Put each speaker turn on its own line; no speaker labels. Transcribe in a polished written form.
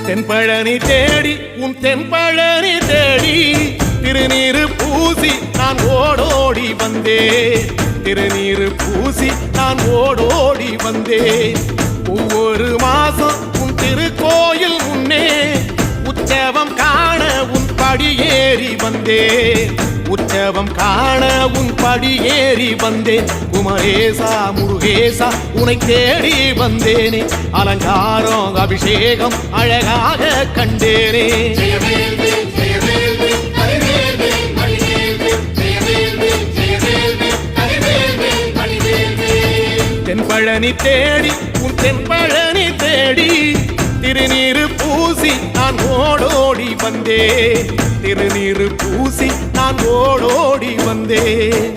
தென்பழனி தேடி உன் தென்பழனி தேடி திருநீரு பூசி நான் ஓடோடி வந்தேன். திருநீரு பூசி நான் ஓடோடி வந்தேன். ஒவ்வொரு மாசம் உன் திருக்கோயில் முன்னே உற்சவம் காண உன் படியேறி வந்தேன். உற்சவம் காண உன் படியேறி வந்தேன். குமரேசா முருகேசா உனை தேடி வந்தேனே. அலங்காரம் அபிஷேகம் அழகாக கண்டேனே. தென்பழனி தேடி உன் தென்பழனி தேடி திருநீரு பூசி நான் ஓடோடி வந்தேன். திருநீரு பூசி நான் ஓடோடி வந்தேன்.